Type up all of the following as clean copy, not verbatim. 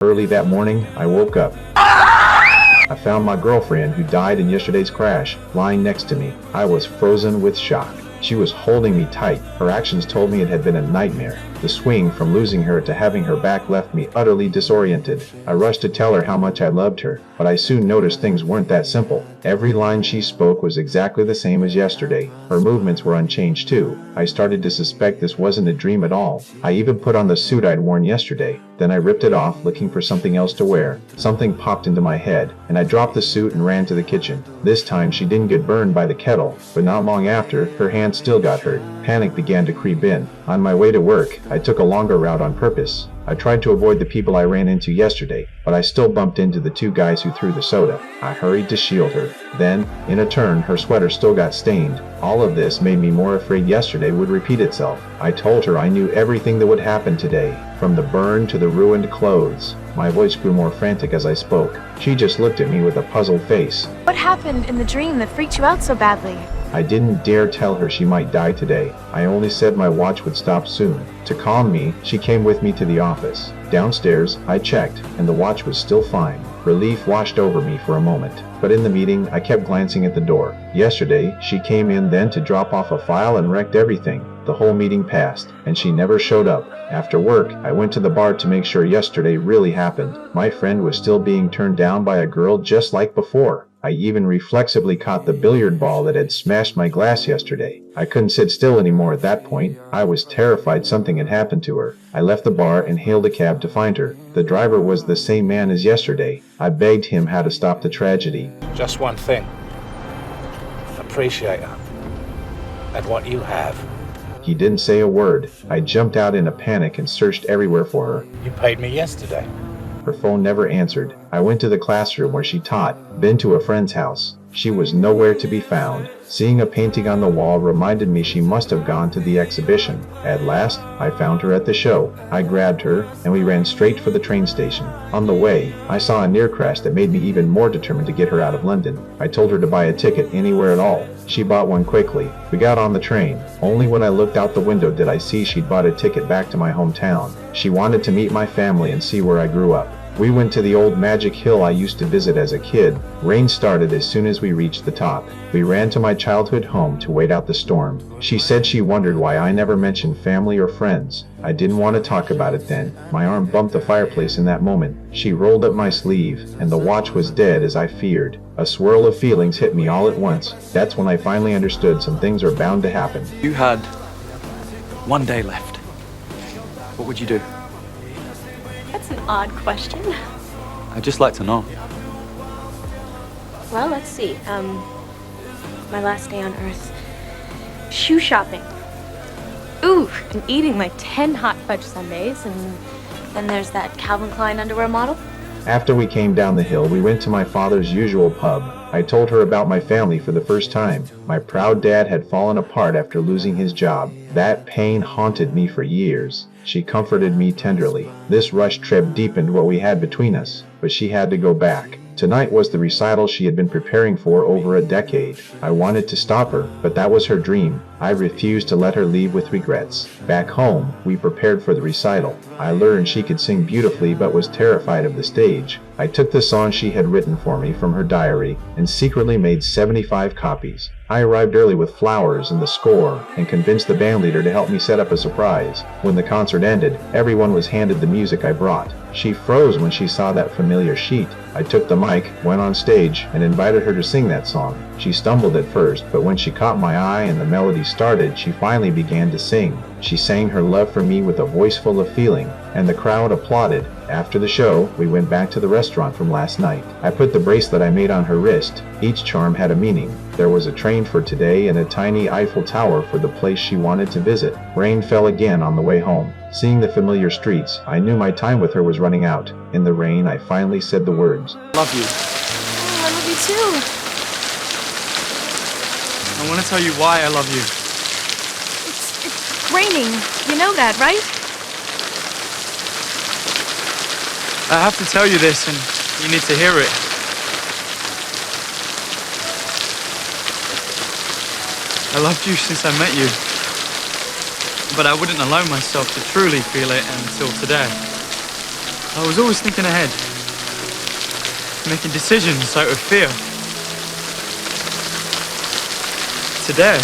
Early that morning, I woke up. I found my girlfriend, who died in yesterday's crash, lying next to me. I was frozen with shock. She was holding me tight. Her actions told me it had been a nightmare. The swing from losing her to having her back left me utterly disoriented. I rushed to tell her how much I loved her, but I soon noticed things weren't that simple. Every line she spoke was exactly the same as yesterday. Her movements were unchanged too. I started to suspect this wasn't a dream at all. I even put on the suit I'd worn yesterday. Then I ripped it off, looking for something else to wear. Something popped into my head, and I dropped the suit and ran to the kitchen. This time she didn't get burned by the kettle, but not long after, her hand still got hurt. Panic began to creep in. On my way to work, I took a longer route on purpose. I tried to avoid the people I ran into yesterday, but I still bumped into the two guys who threw the soda. I hurried to shield her. Then, in a turn, her sweater still got stained. All of this made me more afraid yesterday would repeat itself. I told her I knew everything that would happen today, from the burn to the ruined clothes. My voice grew more frantic as I spoke. She just looked at me with a puzzled face. What happened in the dream that freaked you out so badly? I didn't dare tell her she might die today. I only said my watch would stop soon. To calm me, she came with me to the office. Downstairs, I checked, and the watch was still fine. Relief washed over me for a moment, but in the meeting, I kept glancing at the door. Yesterday, she came in then to drop off a file and wrecked everything. The whole meeting passed, and she never showed up. After work, I went to the bar to make sure yesterday really happened. My friend was still being turned down by a girl just like before. I even reflexively caught the billiard ball that had smashed my glass yesterday. I couldn't sit still anymore at that point. I was terrified something had happened to her. I left the bar and hailed a cab to find her. The driver was the same man as yesterday. I begged him how to stop the tragedy. Just one thing. Appreciate her. And what you have. He didn't say a word. I jumped out in a panic and searched everywhere for her. You paid me yesterday. Her phone never answered. I went to the classroom where she taught, then to a friend's house. She was nowhere to be found. Seeing a painting on the wall reminded me she must have gone to the exhibition. At last, I found her at the show. I grabbed her, and we ran straight for the train station. On the way, I saw a near crash that made me even more determined to get her out of London. I told her to buy a ticket anywhere at all. She bought one quickly. We got on the train. Only when I looked out the window did I see she'd bought a ticket back to my hometown. She wanted to meet my family and see where I grew up. We went to the old magic hill I used to visit as a kid. Rain started as soon as we reached the top. We ran to my childhood home to wait out the storm. She said she wondered why I never mentioned family or friends. I didn't want to talk about it then. My arm bumped the fireplace in that moment. She rolled up my sleeve, and the watch was dead as I feared. A swirl of feelings hit me all at once. That's when I finally understood some things are bound to happen. You had one day left. What would you do? That's an odd question. I'd just like to know. Well, let's see. My last day on Earth. Shoe shopping. Ooh, and eating my 10 hot fudge sundaes, and then there's that Calvin Klein underwear model. After we came down the hill, we went to my father's usual pub. I told her about my family for the first time. My proud dad had fallen apart after losing his job. That pain haunted me for years. She comforted me tenderly. This rush trip deepened what we had between us, but she had to go back. Tonight was the recital she had been preparing for over a decade. I wanted to stop her, but that was her dream. I refused to let her leave with regrets. Back home, we prepared for the recital. I learned she could sing beautifully but was terrified of the stage. I took the song she had written for me from her diary and secretly made 75 copies. I arrived early with flowers and the score and convinced the bandleader to help me set up a surprise. When the concert ended, everyone was handed the music I brought. She froze when she saw that familiar sheet. I took the mic, went on stage, and invited her to sing that song. She stumbled at first, but when she caught my eye and the melody started, she finally began to sing. She sang her love for me with a voice full of feeling, and the crowd applauded. After the show, we went back to the restaurant from last night. I put the bracelet I made on her wrist. Each charm had a meaning. There was a train for today and a tiny Eiffel Tower for the place she wanted to visit. Rain fell again on the way home. Seeing the familiar streets, I knew my time with her was running out. In the rain, I finally said the words. Love you. Oh, I love you too. I want to tell you why I love you. It's raining. You know that, right? I have to tell you this, and you need to hear it. I loved you since I met you, but I wouldn't allow myself to truly feel it until today. I was always thinking ahead, making decisions out of fear. Today,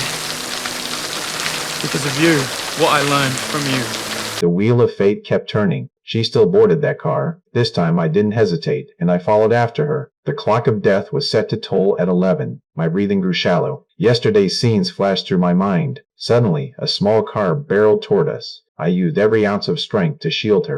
because of you, what I learned from you. The wheel of fate kept turning. She still boarded that car. This time I didn't hesitate, and I followed after her. The clock of death was set to toll at 11. My breathing grew shallow. Yesterday's scenes flashed through my mind. Suddenly, a small car barreled toward us. I used every ounce of strength to shield her.